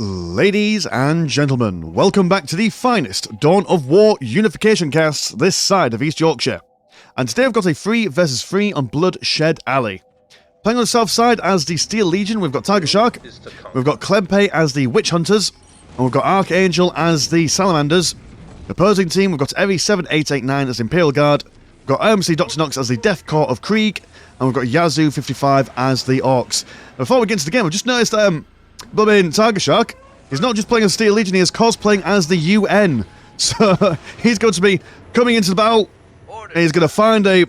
Ladies and gentlemen, welcome back to the finest Dawn of War Unification cast this side of East Yorkshire. And today I've got a 3 versus 3 on Bloodshed Alley. Playing on the south side as the Steel Legion, we've got Tiger Shark, we've got Klempe as the Witch Hunters, and we've got Archangel as the Salamanders. The opposing team, we've got Eri 7889 as Imperial Guard, we've got IMC Dr. Nox as the Death Corps of Krieg, and we've got Yazoo 55 as the Orks. Before we get into the game, I've just noticed Tiger Shark, he's not just playing as Steel Legion, he is cosplaying as the UN. So he's going to be coming into the battle, and he's going to find a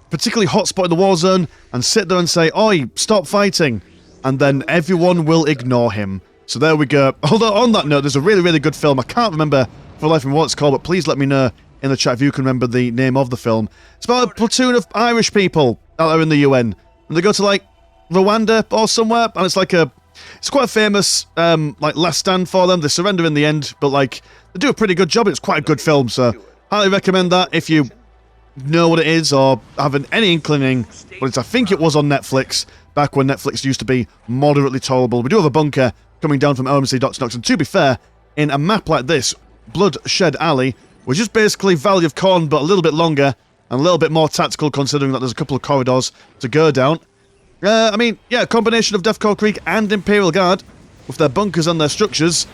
particularly hot spot in the war zone and sit there and say, "Oi, stop fighting," and then everyone will ignore him. So there we go. Although on that note, there's a really, really good film. I can't remember for the life of me what it's called, but please let me know in the chat if you can remember the name of the film. It's about a platoon of Irish people out there in the UN, and they go to like Rwanda or somewhere, and it's quite a famous last stand for them. They surrender in the end, but like they do a pretty good job. It's quite a good film, so highly recommend that if you know what it is or have any inkling. But I think it was on Netflix back when Netflix used to be moderately tolerable. We do have a bunker coming down from OMC Dr. Nox, and to be fair, in a map like this, Bloodshed Alley, which is basically Valley of Corn but a little bit longer and a little bit more tactical considering that there's a couple of corridors to go down. A combination of Death Corps Krieg and Imperial Guard, with their bunkers and their structures,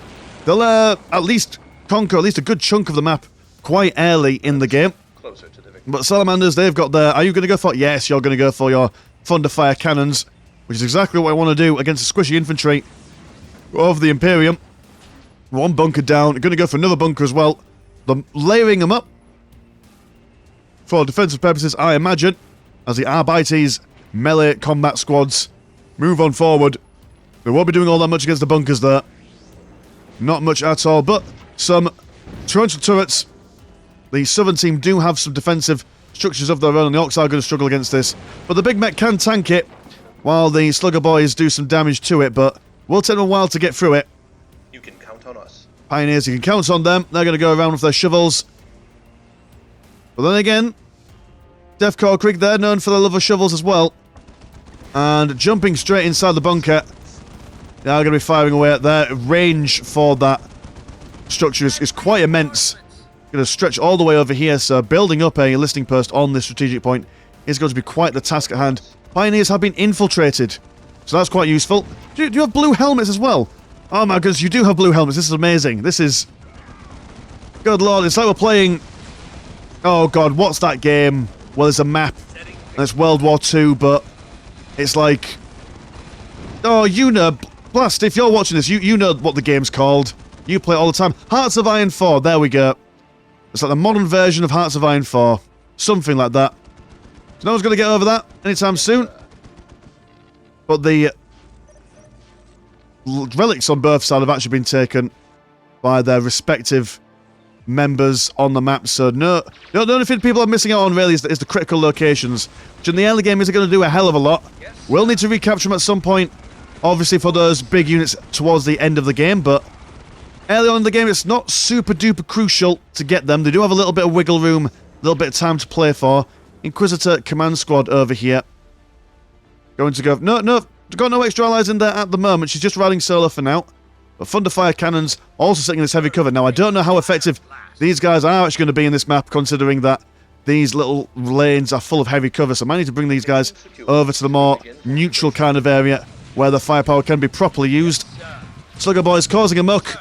they'll at least conquer at least a good chunk of the map quite early in the game. But Salamanders, they've got their... Are you going to go for... Yes, you're going to go for your Thunderfire cannons, which is exactly what I want to do against the squishy infantry of the Imperium. One bunker down, going to go for another bunker as well. They're layering them up for defensive purposes, I imagine, as the Arbites melee combat squads move on forward. They won't be doing all that much against the bunkers there. Not much at all, but some torrential turrets. The southern team do have some defensive structures of their own, and the Orks are going to struggle against this. But the big mech can tank it, while the Slugger Boys do some damage to it, but will take them a while to get through it. You can count on us. Pioneers, you can count on them. They're going to go around with their shovels. But then again, Death Corps Krieg, they're known for their love of shovels as well. And jumping straight inside the bunker, they are going to be firing away at their range for that structure is quite immense. Going to stretch all the way over here, so building up a listing post on this strategic point is going to be quite the task at hand. Pioneers have been infiltrated, so that's quite useful. Do you have blue helmets as well? Oh my goodness, you do have blue helmets. This is amazing. This is... Good lord, it's like we're playing... Oh god, what's that game? Well, there's a map, and it's World War II, but it's like... Oh, you know... Blast, if you're watching this, you know what the game's called. You play it all the time. Hearts of Iron 4, there we go. It's like the modern version of Hearts of Iron 4. Something like that. So no one's going to get over that anytime soon. But the relics on both sides have actually been taken by their respective members on the map. So the only thing people are missing out on really is the critical locations, which in the early game isn't going to do a hell of a lot. We'll need to recapture them at some point, obviously for those big units towards the end of the game, but early on in the game, it's not super duper crucial to get them. They do have a little bit of wiggle room, a little bit of time to play for. Inquisitor Command Squad over here. Going to go... No, got no extra allies in there at the moment. She's just riding solo for now. But Thunderfire cannons also sitting in this heavy cover. Now, I don't know how effective these guys are actually going to be in this map, considering that these little lanes are full of heavy cover. So I might need to bring these guys over to the more neutral kind of area where the firepower can be properly used. Slugger Boys causing a muck.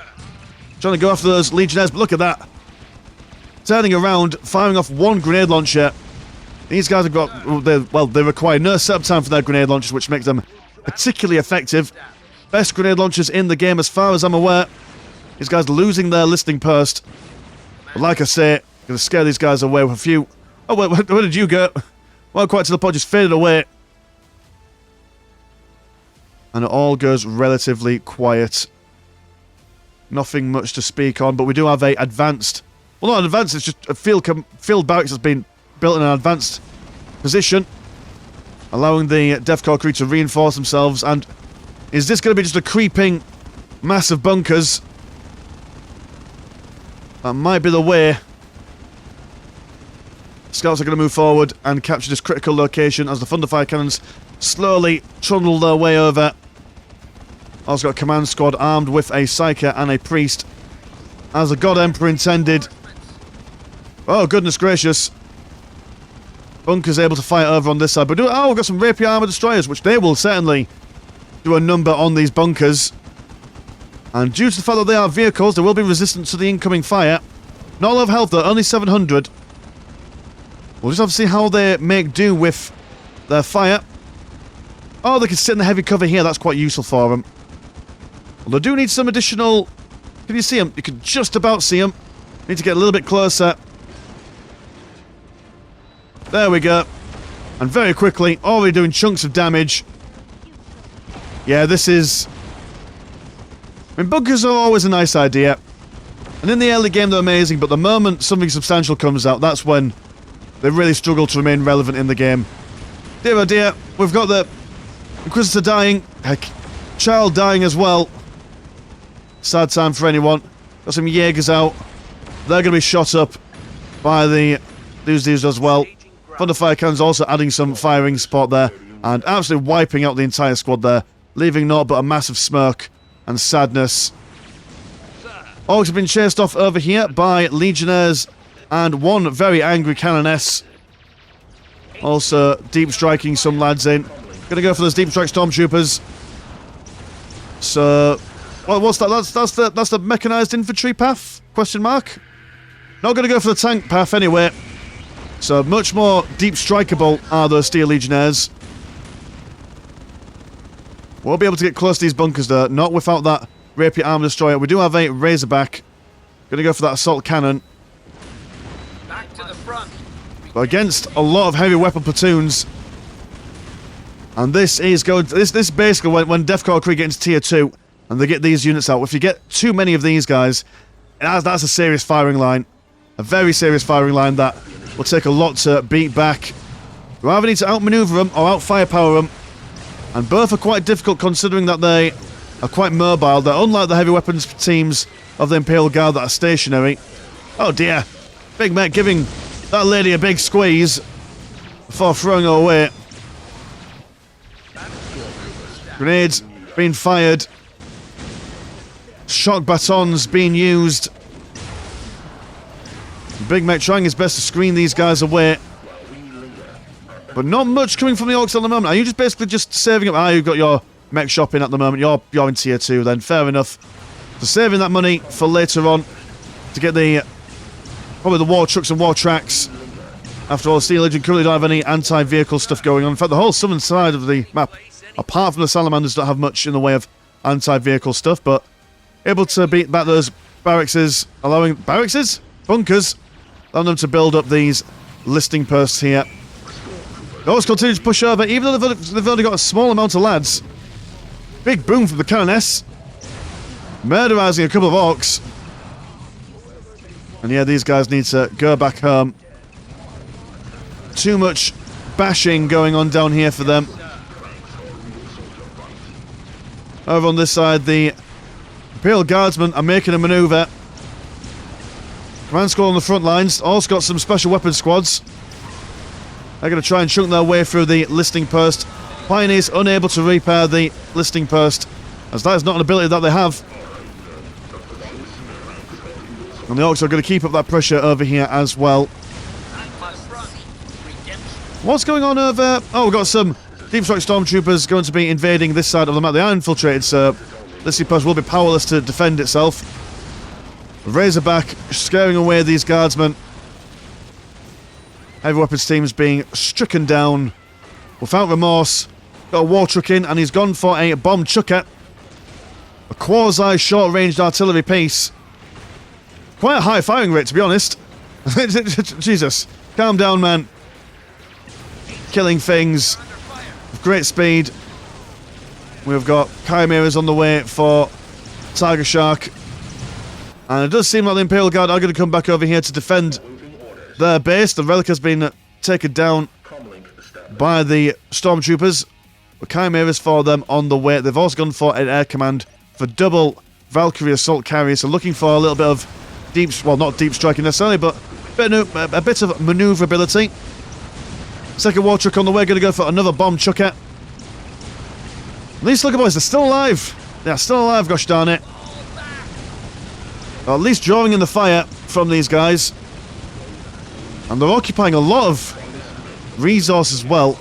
Trying to go after those Legionnaires, but look at that. Turning around, firing off one grenade launcher. These guys have got... they require no setup time for their grenade launchers, which makes them particularly effective. Best grenade launchers in the game as far as I'm aware. These guys losing their listing post. But like I say, going to scare these guys away with a few... Oh, wait, where did you go? Well, quite to the point, just faded away. And it all goes relatively quiet. Nothing much to speak on, but we do have a advanced... Well, not advanced, it's just a field barracks has been built in an advanced position, allowing the Death Corps Krieg to reinforce themselves. And is this going to be just a creeping mass of bunkers? That might be the way. Scouts are going to move forward and capture this critical location as the Thunderfire cannons slowly trundle their way over. Also got a command squad armed with a Psyker and a Priest. As the God Emperor intended. Oh, goodness gracious. Bunker's able to fight over on this side. But we've got some Rapier Armor Destroyers, which they will certainly do a number on these bunkers. And due to the fact that they are vehicles, they will be resistant to the incoming fire. Not a lot of health though, only 700. We'll just have to see how they make do with their fire. Oh, they can sit in the heavy cover here. That's quite useful for them. Well, they do need some additional... Can you see them? You can just about see them. Need to get a little bit closer. There we go. And very quickly, already doing chunks of damage. Yeah, this is... I mean, bunkers are always a nice idea. And in the early game, they're amazing, but the moment something substantial comes out, that's when they really struggle to remain relevant in the game. Dear oh dear, we've got the Inquisitor dying. Heck, child dying as well. Sad time for anyone. Got some Jaegers out. They're going to be shot up by these as well. Thunder Fire Cannon's also adding some firing support there. And absolutely wiping out the entire squad there. Leaving naught but a massive smirk and sadness. Orks have been chased off over here by Legionnaires and one very angry Canoness. Also deep striking some lads in. Gonna go for those deep strike stormtroopers. So, well, what's that? That's the mechanized infantry path? Question mark. Not gonna go for the tank path anyway. So much more deep strikeable are those Steel Legionnaires. We'll be able to get close to these bunkers though, not without that Rapier Armor Destroyer. We do have a Razorback. Gonna go for that Assault Cannon. Back to the front. But against a lot of heavy weapon platoons. And this is going to, this basically when Death Korps Krieg get into tier 2 and they get these units out. If you get too many of these guys, that's a serious firing line. A very serious firing line that will take a lot to beat back. You either need to outmaneuver them or out-firepower them. And both are quite difficult considering that they are quite mobile. They're unlike the heavy weapons teams of the Imperial Guard that are stationary. Oh dear. Big Mech giving that lady a big squeeze before throwing her away. Grenades being fired. Shock batons being used. Big Mech trying his best to screen these guys away. But not much coming from the Orks at the moment. Are you just basically just saving up? You've got your mech shop in at the moment. You're in tier 2 then. Fair enough. So saving that money for later on to get probably the war trucks and war tracks. After all, Steel Legion currently don't have any anti-vehicle stuff going on. In fact, the whole southern side of the map, apart from the Salamanders, don't have much in the way of anti-vehicle stuff, but able to beat back those bunkers, allowing them to build up these listing posts here. They always continue to push over, even though they've only got a small amount of lads. Big boom from the Canoness. Murderizing a couple of Orks. And yeah, these guys need to go back home. Too much bashing going on down here for them. Over on this side, the Imperial Guardsmen are making a maneuver. Command squad on the front lines. Also got some special weapon squads. They're going to try and chunk their way through the listing post. Pioneers unable to repair the listing post, as that is not an ability that they have. And the Orks are going to keep up that pressure over here as well. What's going on over... Oh, we've got some Deep Strike Stormtroopers going to be invading this side of the map. They are infiltrated, so this post will be powerless to defend itself. Razorback scaring away these guardsmen. Heavy weapons team is being stricken down without remorse. Got a war truck in, and he's gone for a bomb chucker. A quasi short-ranged artillery piece. Quite a high firing rate, to be honest. Jesus. Calm down, man. Killing things with great speed. We've got Chimeras on the way for Tiger Shark. And it does seem like the Imperial Guard are going to come back over here to defend their base. The relic has been taken down by the Stormtroopers. But Chimeras for them on the way. They've also gone for an air command for double Valkyrie assault carriers. So looking for a little bit of not deep striking necessarily, but a bit of maneuverability. Second war truck on the way, going to go for another bomb chucker. These slugger boys, they're still alive. They're still alive, gosh darn it. Or at least drawing in the fire from these guys. And they're occupying a lot of resources as well.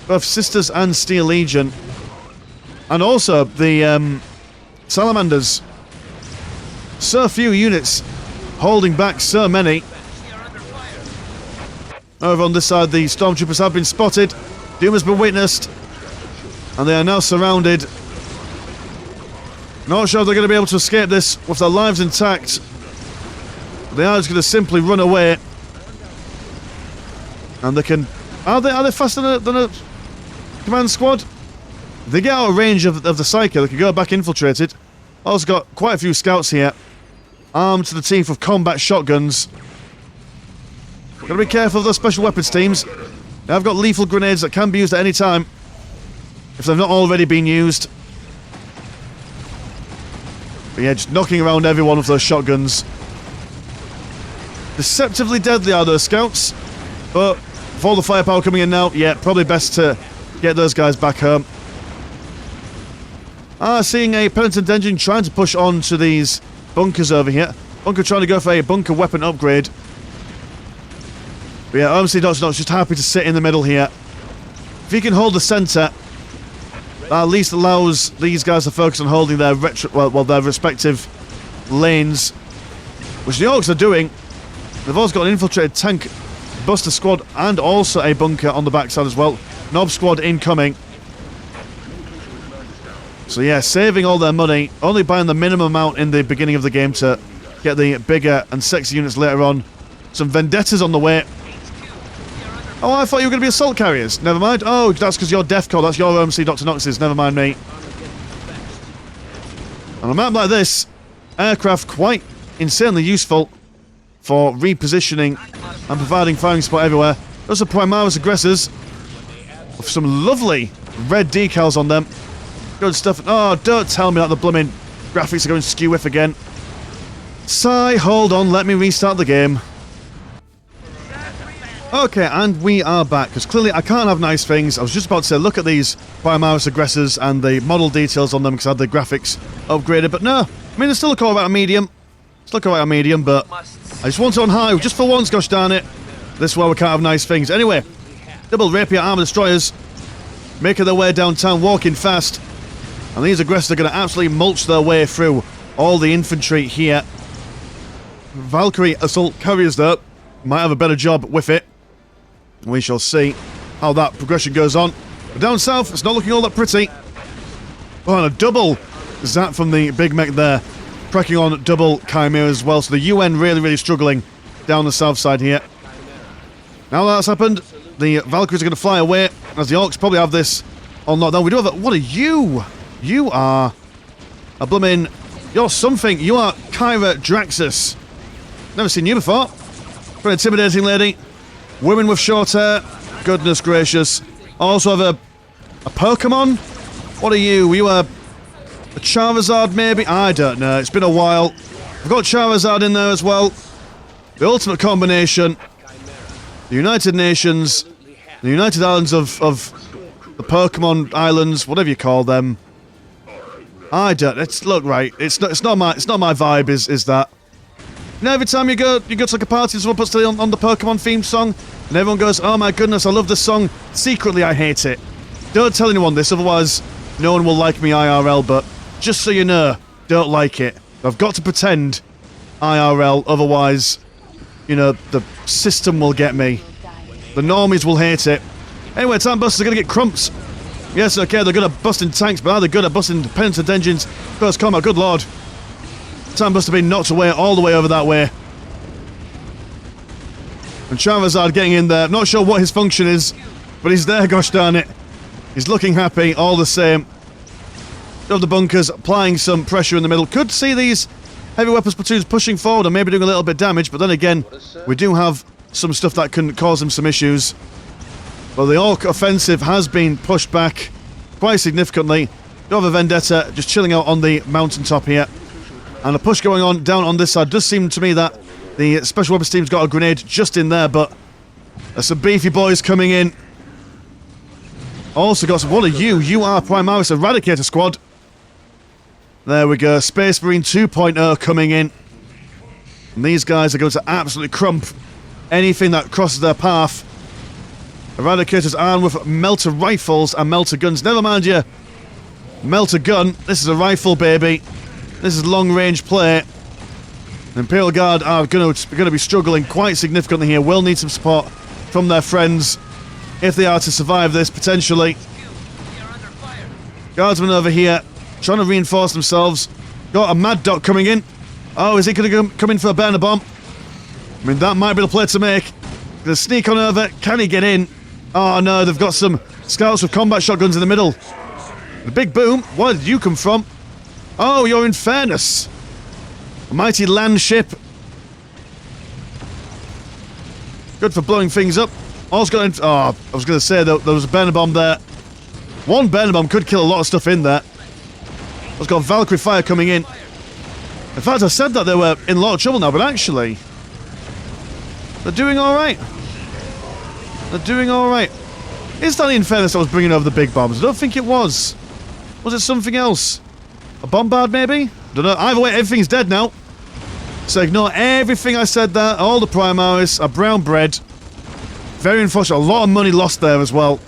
Both Sisters and Steel Legion. And also the Salamanders. So few units holding back so many. Over on this side, the stormtroopers have been spotted. Doom has been witnessed. And they are now surrounded. Not sure if they're going to be able to escape this with their lives intact. They are just going to simply run away. And they can... Are they faster than a command squad? If they get out of range of the Psyker, they can go back infiltrated. Also got quite a few scouts here. Armed to the teeth with combat shotguns. Gotta be careful of those special weapons teams. They have got lethal grenades that can be used at any time. If they've not already been used. But yeah, just knocking around everyone with those shotguns. Deceptively deadly are those scouts. But with all the firepower coming in now, yeah, probably best to get those guys back home. Seeing a penitent engine trying to push on to these bunkers over here. Bunker trying to go for a bunker weapon upgrade. But yeah, OMC Dr. Nox just happy to sit in the middle here. If he can hold the centre, that at least allows these guys to focus on holding their their respective lanes, which the Orks are doing. They've also got an infiltrated tank buster squad and also a bunker on the backside as well. Nob squad incoming. So yeah, saving all their money, only buying the minimum amount in the beginning of the game to get the bigger and sexy units later on. Some vendettas on the way. Oh, I thought you were going to be assault carriers. Never mind. Oh, that's because you're DEFCON. That's your OMC Dr. Nox's. Never mind me. On a map like this, aircraft quite insanely useful for repositioning and providing firing support everywhere. Those are Primaris aggressors with some lovely red decals on them. Good stuff. Oh, don't tell me that the blooming graphics are going skew-whiff again. Sigh, hold on, let me restart the game. Okay, and we are back, because clearly I can't have nice things. I was just about to say, look at these Primaris aggressors and the model details on them, because I had the graphics upgraded, but no. I mean, they still look alright on medium. Still look alright on medium, but I just want it on high, just for once, gosh darn it. This is where we can't have nice things. Anyway, double rapier armor destroyers making their way downtown, walking fast. And these aggressors are going to absolutely mulch their way through all the infantry here. Valkyrie assault carriers, though, might have a better job with it. We shall see how that progression goes on. But down south, it's not looking all that pretty. Oh, and a double zap from the Big Mech there. Cracking on double Chimera as well. So the UN really struggling down the south side here. Now that that's happened, the Valkyries are going to fly away. As the Orks probably have this on lockdown. We do have a... What are you? You are a blooming... You're something. You are Kyra Draxus. Never seen you before. Very intimidating lady. Women with short hair. Goodness gracious. Also have a Pokemon. What are you? Were you a Charizard maybe? I don't know. It's been a while. We've got Charizard in there as well. The ultimate combination. The United Nations. The United Islands of the Pokemon Islands. Whatever you call them. I don't. Look right. It's not my vibe. Is that? You know, every time you go to like a party, someone puts on the Pokemon theme song, and everyone goes, "Oh my goodness, I love this song." Secretly, I hate it. Don't tell anyone this, otherwise, no one will like me IRL. But just so you know, don't like it. I've got to pretend IRL, otherwise, you know, the system will get me. The normies will hate it. Anyway, tank busters are going to get crumps. Yes, okay, they're good at busting tanks, but are they good at busting penitent engines? Close combat, good lord. Tank buster being knocked away all the way over that way. And Charizard getting in there. Not sure what his function is, but he's there, gosh darn it. He's looking happy, all the same. Of the bunkers, applying some pressure in the middle. Could see these heavy weapons platoons pushing forward and maybe doing a little bit of damage, but then again, we do have some stuff that can cause them some issues. Well, the Ork offensive has been pushed back quite significantly. You have a Vendetta just chilling out on the mountaintop here. And a push going on down on this side. Does seem to me that the Special Weapons team's got a grenade just in there, but there's some beefy boys coming in. Also got some, what are you? You are Primaris Eradicator Squad. There we go. Space Marine 2.0 coming in. And these guys are going to absolutely crump anything that crosses their path. Eradicators armed with melter rifles and melter guns. Never mind you. Melter gun. This is a rifle, baby. This is long-range play. The Imperial Guard are going to be struggling quite significantly here. Will need some support from their friends if they are to survive this, potentially. Guardsmen over here trying to reinforce themselves. Got a Mad Dog coming in. Oh, is he going to come in for a burner bomb? I mean, that might be the play to make. Gonna sneak on over. Can he get in? Oh no, they've got some scouts with combat shotguns in the middle. The big boom. Where did you come from? Oh, you're in Fairness. A mighty land ship. Good for blowing things up. All's got in. Oh, I was going to say there was a burner bomb there. One burner bomb could kill a lot of stuff in there. It's got Valkyrie fire coming in. In fact, I said that they were in a lot of trouble now, but actually, they're doing all right. They're doing all right. Is that the Infernus that was bringing over the big bombs? I don't think it was. Was it something else? A bombard, maybe? Don't know. Either way, everything's dead now. So ignore everything I said there. All the Primaris are brown bread. Very unfortunate. A lot of money lost there as well.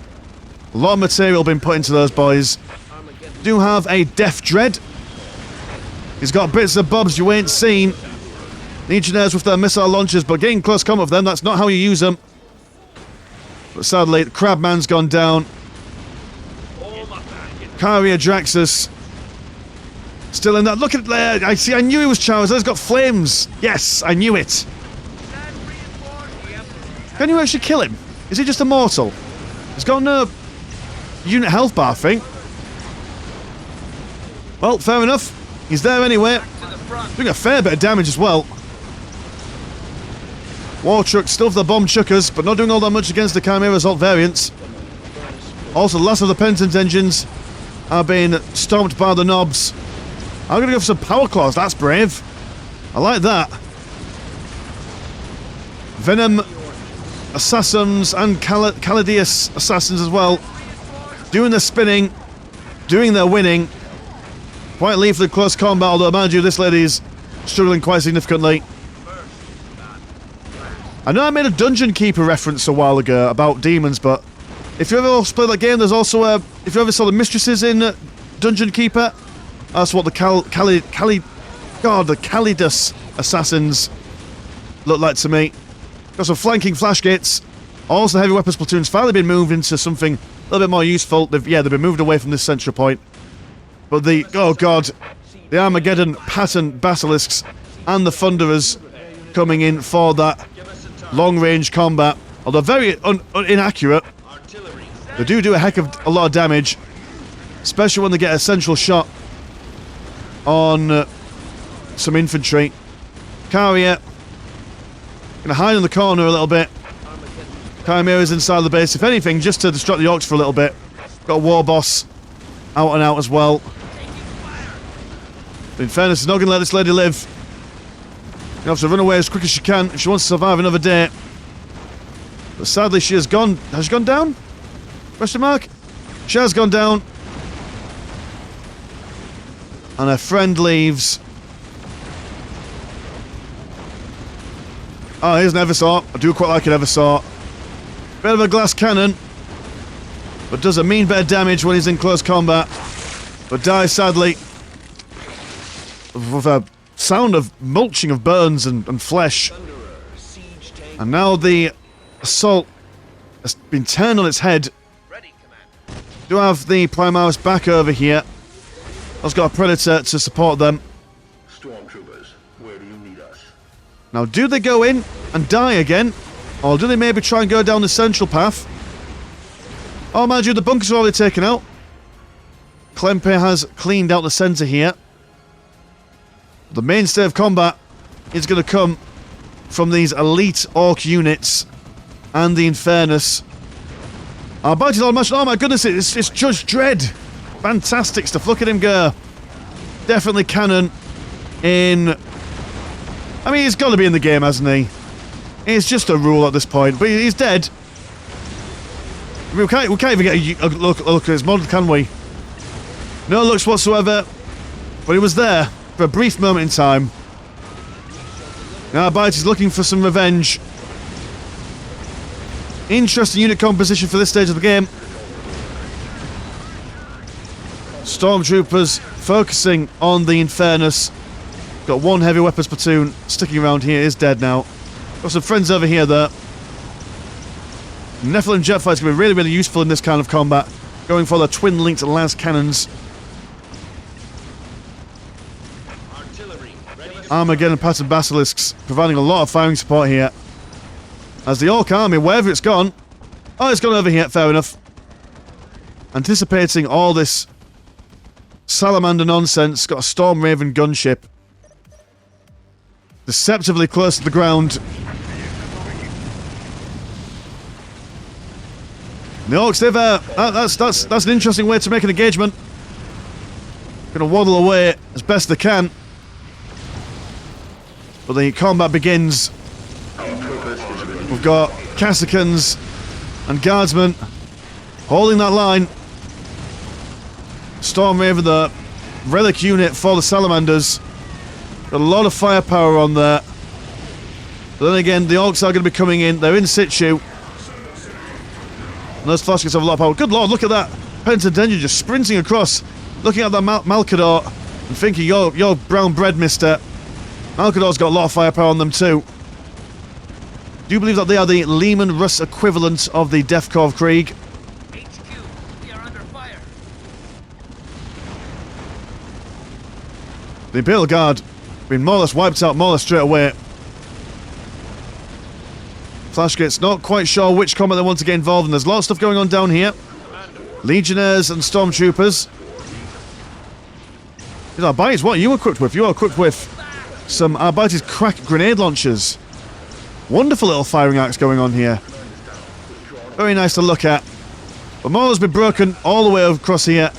A lot of material being put into those boys. Do have a Death Dread. He's got bits of bobs you ain't seen. Legionnaires with their missile launchers, but getting close combat with them, that's not how you use them. But sadly, the Crabman's gone down. Carrier Draxus. Still in that. Look at there. I see. I knew he was Charizard. He's got flames. Yes, I knew it. Can you actually kill him? Is he just immortal? He's got no unit health bar, I think. Well, fair enough. He's there anyway. Doing a fair bit of damage as well. War trucks still for the bomb chuckers, but not doing all that much against the Chimera Assault variants. Also, the last of the Penitent engines are being stomped by the knobs. I'm going to go for some Power Claws. That's brave. I like that. Venom Assassins and Calidius Assassins as well. Doing their spinning. Doing their winning. Quite leave for the close combat, although, mind you, this lady's struggling quite significantly. I know I made a Dungeon Keeper reference a while ago about demons, but if you ever also played that game, there's also a... If you ever saw the mistresses in Dungeon Keeper, that's what the Calidus Assassins look like to me. Got some flanking flash gates. Also, heavy weapons platoons finally been moved into something a little bit more useful. They've been moved away from this central point. But the, oh god, the Armageddon pattern basilisks and the Thunderers coming in for that long-range combat. Although very inaccurate, they do a heck of a lot of damage, especially when they get a central shot on some infantry. Carrier gonna hide in the corner a little bit. Chimera's inside the base, if anything, just to distract the Orks for a little bit. Got a War Boss out and out as well. But in fairness, it's not gonna let this lady live. You have to run away as quick as she can if she wants to survive another day. But sadly, she has gone. Has she gone down? Question mark? She has gone down. And her friend leaves. Oh, here's an Eversaw. I do quite like an Eversaw. Bit of a glass cannon. But does a mean bit of damage when he's in close combat. But dies sadly. With a sound of mulching of burns and flesh. And now the assault has been turned on its head. Do have the Primaris back over here. I've got a Predator to support them. Stormtroopers, where do you need us? Now, do they go in and die again? Or do they maybe try and go down the central path? Oh, mind you, the bunkers are already taken out. Klempe has cleaned out the centre here. The mainstay of combat is going to come from these elite Orc units and the Infernus. Our Bounty Lord Marshal, oh my goodness, it's Judge Dredd. Fantastic stuff, look at him go. Definitely canon in... I mean, he's got to be in the game, hasn't he? It's just a rule at this point, but he's dead. We can't even get a look at his mod, can we? No looks whatsoever. But he was there for a brief moment in time. Now Bite is looking for some revenge. Interesting unit composition for this stage of the game. Stormtroopers focusing on the Infernus. Got one heavy weapons platoon sticking around here, is dead now. Got some friends over here though. Nephilim jet fighters can be really, really useful in this kind of combat. Going for the twin-linked las cannons. Armageddon pattern basilisks providing a lot of firing support here. As the Ork army, wherever it's gone... Oh, it's gone over here, fair enough. Anticipating all this Salamander nonsense, got a Storm Raven gunship. Deceptively close to the ground. The Orks, that's an interesting way to make an engagement. Gonna waddle away as best they can. But the combat begins. We've got Cassicans and Guardsmen holding that line. Storm Raven, the relic unit for the Salamanders. Got a lot of firepower on there. But then again, the Orks are going to be coming in. They're in situ. And those Flashkits have a lot of power. Good lord, look at that. Penitent Engine just sprinting across, looking at that Malcador and thinking, you're brown bread, mister. Malcador's got a lot of firepower on them too. Do you believe that they are the Lehman Russ equivalent of the Death Korps Krieg? HQ, we are under fire. The Imperial Guard been more or less wiped out, more or less straight away. Flashkits, not quite sure which combat they want to get involved in. There's a lot of stuff going on down here. Legionnaires and Stormtroopers. These Arbites, what are you equipped with? You are equipped with some Arbites crack grenade launchers. Wonderful little firing arcs going on here. Very nice to look at. But more has been broken all the way across here.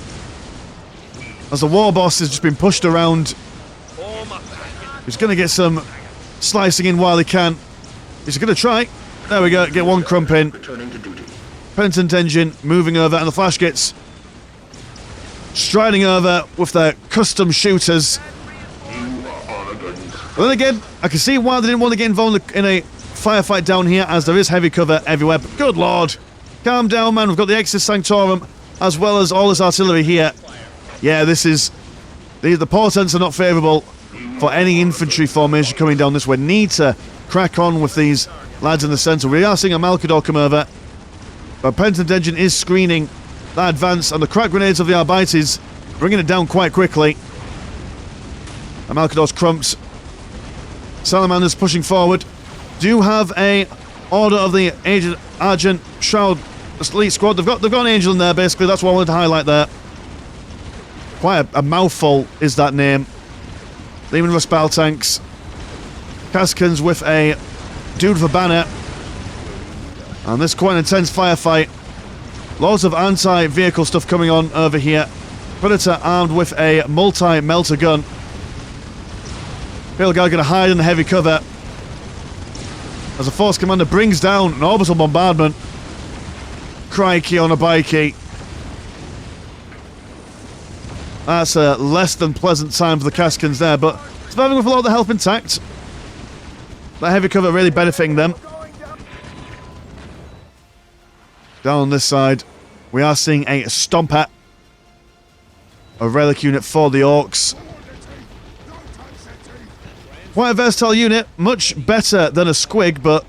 As the war boss has just been pushed around. He's going to get some slicing in while he can. He's going to try. There we go, get one crump in. Penitent Engine moving over, and the Flashkits striding over with their custom shooters. But then again, I can see why they didn't want to get involved in a firefight down here, as there is heavy cover everywhere. But good lord, calm down, man. We've got the Exis Sanctorum as well as all this artillery here. Yeah, this is... The portents are not favourable for any infantry formation coming down this way. Need to crack on with these lads in the centre. We are seeing a Malcador come over, but Penitent Engine is screening that advance, and the crack grenades of the Arbites bringing it down quite quickly. And Malcador's crumped. Salamanders pushing forward. Do have a Order of the Argent Shroud Elite Squad. They've got an angel in there, basically. That's what I wanted to highlight there. Quite a mouthful is that name. Lehman Russ battle tanks. Caskins with a dude with a banner. And this is quite an intense firefight. Lots of anti-vehicle stuff coming on over here. Predator armed with a multi-melter gun. Imperial Guard going to hide in the heavy cover as the Force Commander brings down an orbital bombardment. Crikey on a bikey. That's a less than pleasant time for the Caskins there, but surviving with a lot of the health intact. That heavy cover really benefiting them. Down on this side, we are seeing a Stomper. A relic unit for the Orks. Quite a versatile unit, much better than a Squig, but,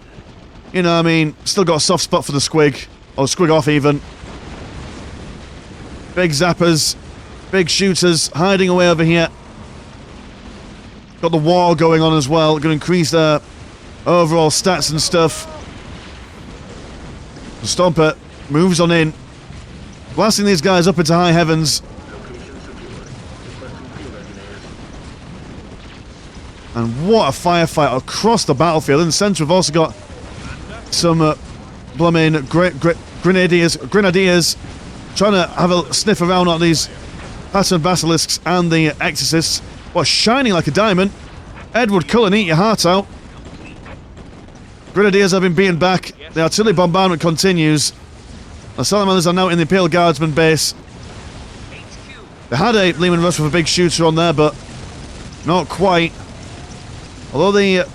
you know, I mean, still got a soft spot for the Squig, or Squig off even. Big zappers, big shooters, hiding away over here. Got the war going on as well, going to increase their overall stats and stuff. The Stomper moves on in, blasting these guys up into high heavens. And what a firefight across the battlefield. In the centre, we've also got some blooming grenadiers trying to have a sniff around at these pattern basilisks and the exorcists. What, shining like a diamond. Edward Cullen, eat your heart out. Grenadiers have been beaten back. The artillery bombardment continues. The Salamanders are now in the Imperial Guardsman base. They had a Lehman Russ with a big shooter on there, but not quite. Although the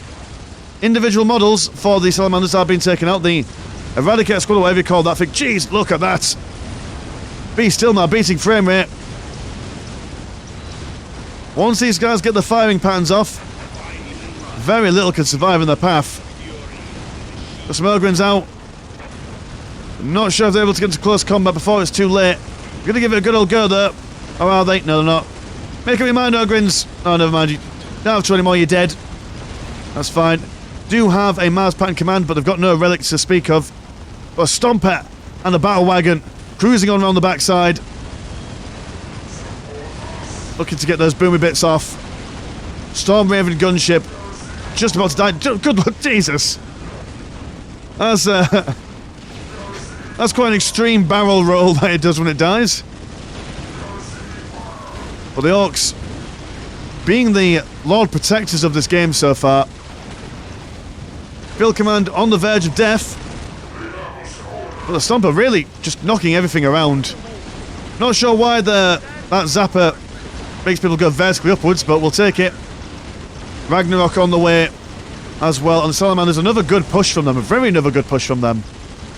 individual models for the Salamanders are being taken out, the Eradicator Squad, or whatever you call that thing. Jeez, look at that! Be still now, beating frame rate. Once these guys get the firing patterns off, very little can survive in their path. Got some Ogrins out. Not sure if they're able to get into close combat before it's too late. Gonna give it a good old go there. Or are they? No, they're not. Make up your mind, Ogrins. Oh, never mind. You don't have to anymore, you're dead. That's fine. Do have a Mars Pattern command, but they've got no relics to speak of. But a Stomper and a Battle Wagon cruising on around the backside. Looking to get those boomy bits off. Storm Raven gunship just about to die. Good luck, Jesus. That's quite an extreme barrel roll that it does when it dies. But the Orks, being the Lord Protectors of this game so far, Field Command on the verge of death. But the Stomper really just knocking everything around. Not sure why that Zapper makes people go vertically upwards, but we'll take it. Ragnarok on the way as well. And the Salamanders, another good push from them. Another good push from them.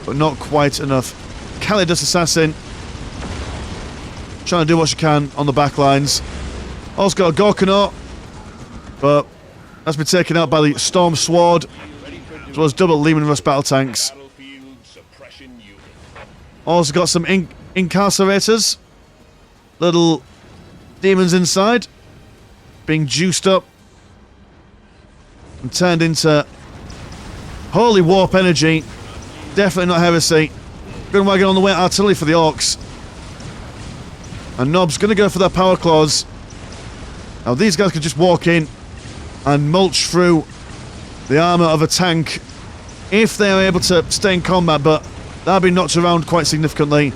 But not quite enough. Calidus Assassin trying to do what she can on the back lines. Also got a Gorkanaut, but that's been taken out by the Storm Sword, as well as double Lehman Russ battle tanks. Also got some Incarcerators, little demons inside, being juiced up and turned into holy warp energy. Definitely not heresy. Gun wagon on the way, artillery for the Orks. And Nob's going to go for their power claws. Now these guys can just walk in and mulch through the armour of a tank if they are able to stay in combat, but they'll be knocked around quite significantly.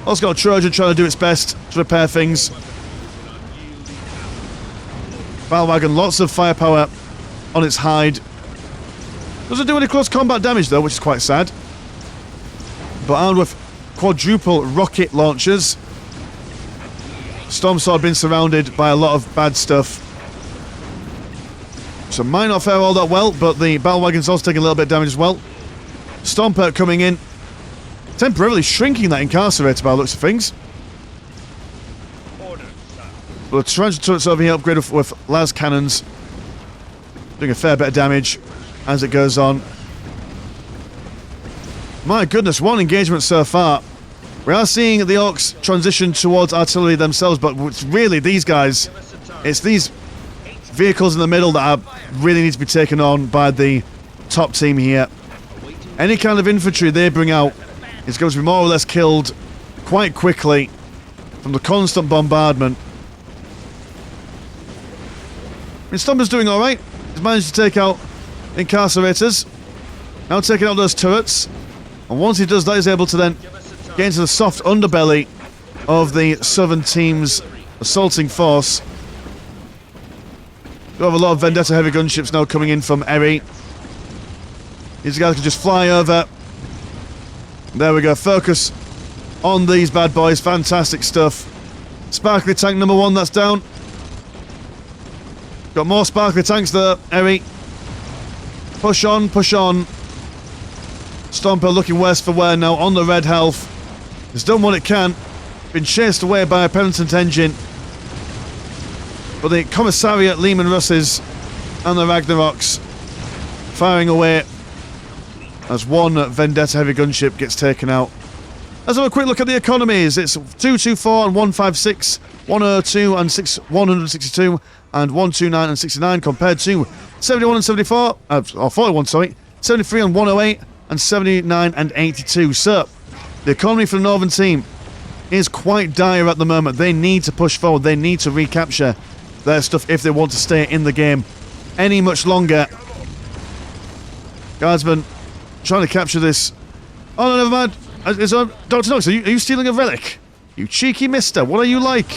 Also got a Trojan trying to do its best to repair things. Battle wagon, lots of firepower on its hide. Doesn't do any close combat damage though, which is quite sad. But armed with quadruple rocket launchers. Storm Sword being surrounded by a lot of bad stuff. So might not fare all that well, but the Battle Wagon's also taking a little bit of damage as well. Stomper coming in, temporarily shrinking that Incarcerator by the looks of things. But the Tarantula turrets over here upgraded with las cannons, doing a fair bit of damage as it goes on. My goodness, one engagement so far. We are seeing the Orks transition towards artillery themselves, but it's really these guys, it's these vehicles in the middle that really need to be taken on by the top team here. Any kind of infantry they bring out is going to be more or less killed quite quickly from the constant bombardment. I mean, Stomper's doing alright. He's managed to take out Incarcerators. Now taking out those turrets. And once he does that, he's able to then get into the soft underbelly of the southern team's assaulting force. We have a lot of Vendetta heavy gunships now coming in from Eri. These guys can just fly over. There we go, focus on these bad boys, fantastic stuff. Sparkly tank number 1, that's down. Got more sparkly tanks there, Eri. Push on, push on. Stomper looking worse for wear now on the red health. It's done what it can. Been chased away by a penitent engine. But the Commissariat Lehman Russes and the Ragnaroks firing away as one Vendetta heavy gunship gets taken out. Let's have a quick look at the economies. It's 224 and 156, 102 and 162 and 129 and 69 compared to 71 and 74, or 41, sorry, 73 and 108 and 79 and 82. So, the economy for the Northern team is quite dire at the moment. They need to push forward. They need to recapture their stuff if they want to stay in the game any much longer. Guardsman trying to capture this. Oh, no, never mind. Is Dr. Nox, are you stealing a relic? You cheeky mister. What are you like?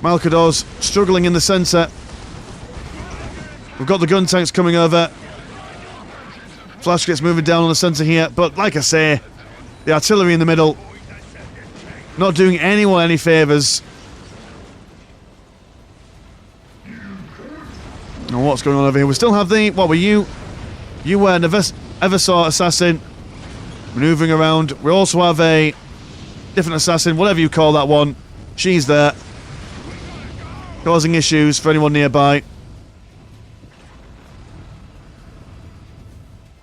Malcador's struggling in the centre. We've got the gun tanks coming over. Flash gets moving down on the centre here, but like I say, the artillery in the middle, not doing anyone any favours. And what's going on over here? We still have the, what were you? You were an Eversaw assassin, manoeuvring around. We also have a different assassin, whatever you call that one. She's there, causing issues for anyone nearby.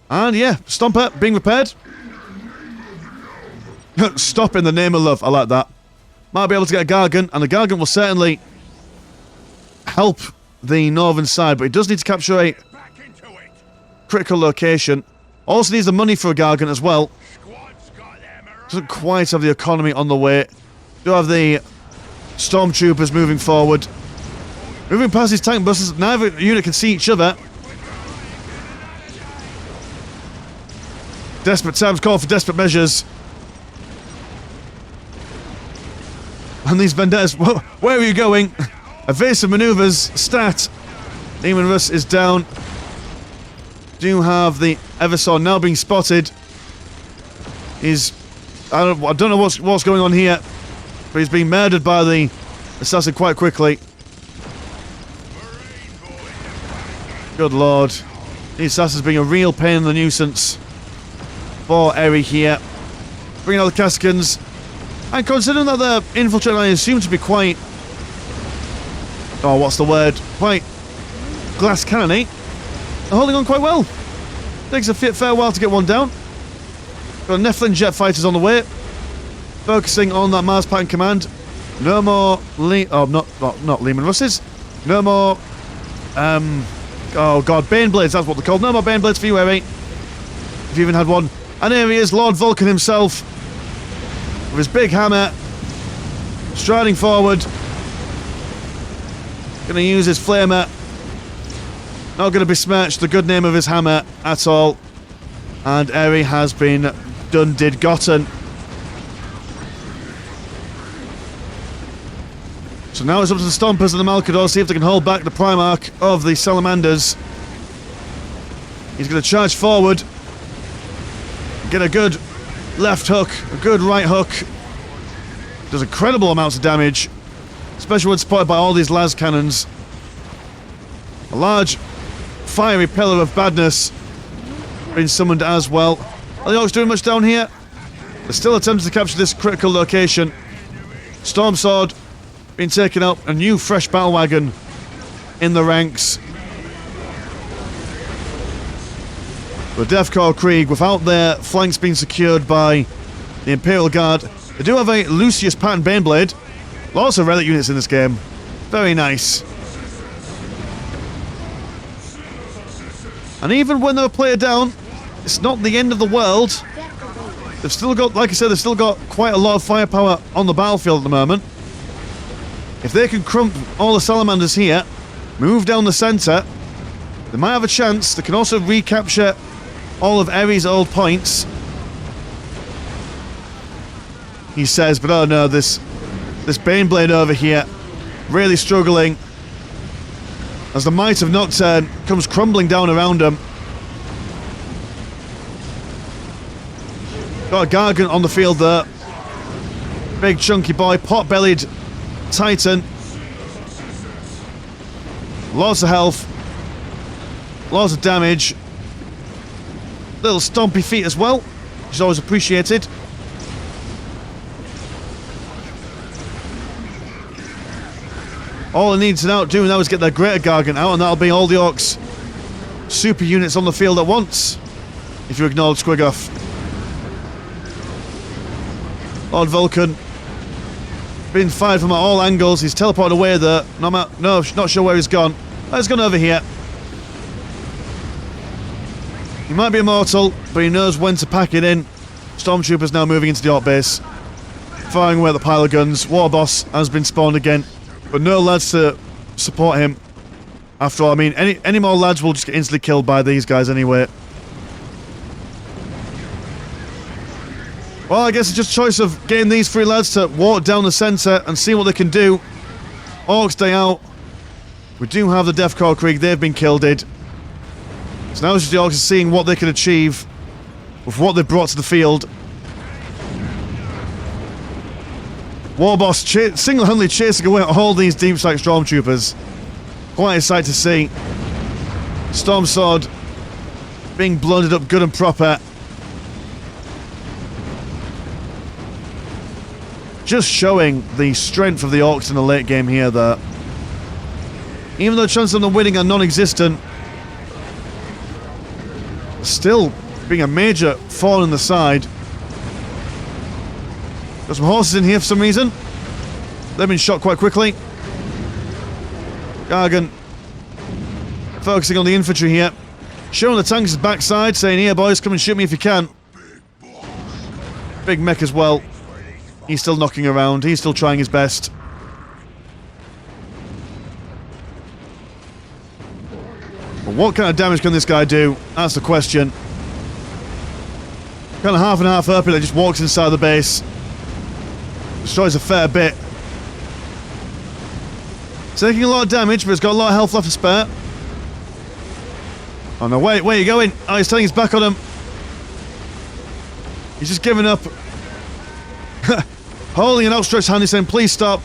And yeah, Stomper being repaired. Stop in the name of love. I like that. Might be able to get a Gargant, and the Gargant will certainly help the northern side, but he does need to capture a critical location. Also needs the money for a Gargant as well. Doesn't quite have the economy on the way. Do have the Stormtroopers moving forward. Moving past these tank buses, neither unit can see each other. Desperate times call for desperate measures. And these vendettas, where are you going? Evasive maneuvers, stat. Demon Russ is down. Do have the Eversaw now being spotted. He's, I don't know what's going on here, but he's being murdered by the assassin quite quickly. Good lord. The assassin's being a real pain in the nuisance for Eri here. Bringing out the Cascans. And considering that the infiltrate line seems to be quite... oh, what's the word? Quite glass cannon-y. They're holding on quite well. Takes a fair while to get one down. Got Nephilim jet fighters on the way. Focusing on that Mars Pattern command. No more... not Lehman Russes. No more... oh god, Baneblades, that's what they're called. No more Baneblades for you, Eri. If you even had one. And here he is, Lord Vulcan himself. With his big hammer. Striding forward. Gonna use his flamer. Not gonna besmirch the good name of his hammer at all. And Eri has been gotten. So now it's up to the Stompers and the Malcador, see if they can hold back the Primarch of the Salamanders. He's going to charge forward. Get a good left hook, a good right hook. Does incredible amounts of damage, especially when supported by all these las cannons. A large fiery pillar of badness being summoned as well. Are the Orks doing much down here? They're still attempting to capture this critical location. Storm Sword being taken out, a new fresh battle wagon in the ranks. The Deathcore Krieg, without their flanks being secured by the Imperial Guard. They do have a Lucius Pattern Baneblade. Lots of relic units in this game. Very nice. And even when they're player down, it's not the end of the world. They've still got, like I said, they've still got quite a lot of firepower on the battlefield at the moment. If they can crump all the Salamanders here, move down the centre, they might have a chance. They can also recapture all of Eri's old points. He says, but oh no, this Baneblade over here, really struggling. As the might of Nocturne comes crumbling down around him. Got a Gargant on the field there. Big chunky boy, pot-bellied Titan. Lots of health. Lots of damage. Little stompy feet as well, which is always appreciated. All they need to now do now is get their Greater Gargant out, and that'll be all the Orks super units on the field at once. If you ignore Squiggoth. Lord Vulcan being fired from all angles. He's teleported away there. No, not sure where he's gone. He's gone over here. He might be immortal, but he knows when to pack it in. Stormtroopers now moving into the Ork base. Firing away at the pile of guns. War Boss has been spawned again. But no lads to support him. After all, I mean, any more lads will just get instantly killed by these guys anyway. Well, I guess it's just a choice of getting these three lads to walk down the centre and see what they can do. Orks stay out. We do have the Deathcore Krieg. They've been killed. So now it's just the Orks seeing what they can achieve with what they've brought to the field. Warboss single-handedly chasing away all these deep strike stormtroopers. Quite a sight to see. Storm Sword being blooded up good and proper. Just showing the strength of the Orks in the late game here that even though chances of them winning are non-existent, still being a major thorn in the side. Got some horses in here for some reason. They've been shot quite quickly. Gargan focusing on the infantry here. Showing the tanks his backside, saying, here boys, come and shoot me if you can. Big mech as well. He's still knocking around. He's still trying his best. But what kind of damage can this guy do? That's the question. Kind of half and half up, that just walks inside the base. Destroys a fair bit. Taking a lot of damage, but it's got a lot of health left to spare. Oh no, wait, where are you going? Oh, he's turning his back on him. He's just giving up. Holding an outstretched hand, he's saying, please stop.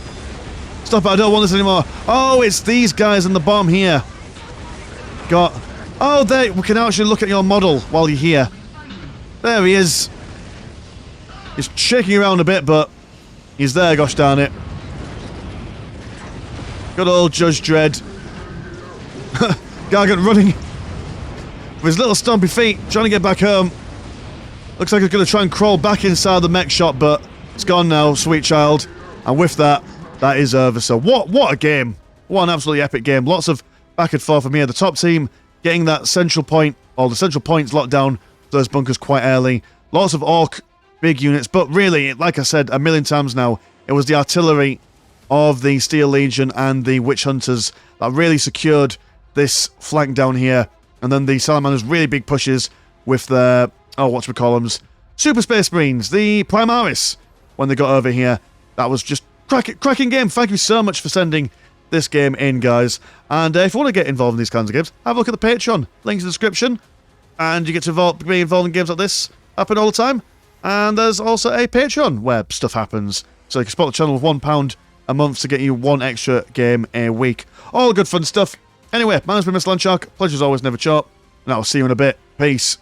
Stop it, I don't want this anymore. Oh, it's these guys in the bomb here. Got... Oh, there, we can actually look at your model while you're here. There he is. He's shaking around a bit, but he's there, gosh darn it. Good old Judge Dredd. Gargant running with his little stompy feet, trying to get back home. Looks like he's going to try and crawl back inside the mech shop, but it's gone now, sweet child. And with that, that is over. So what a game. What an absolutely epic game. Lots of back and forth from here. The top team getting that central point, or the central points locked down those bunkers quite early. Lots of Ork big units, but really, like I said a million times now, it was the artillery of the Steel Legion and the Witch Hunters that really secured this flank down here. And then the Salamanders really big pushes with their, whatchamacallums, Super Space Marines, the Primaris, when they got over here. That was just cracking game. Thank you so much for sending this game in, guys. And if you want to get involved in these kinds of games, have a look at the Patreon. Link's in the description. And you get to be involved in games like this, happen all the time. And there's also a Patreon where stuff happens. So you can support the channel with £1 a month to get you one extra game a week. All good fun stuff. Anyway, my name's been Mr. Landshark. Pleasure as always, never short. And I'll see you in a bit. Peace.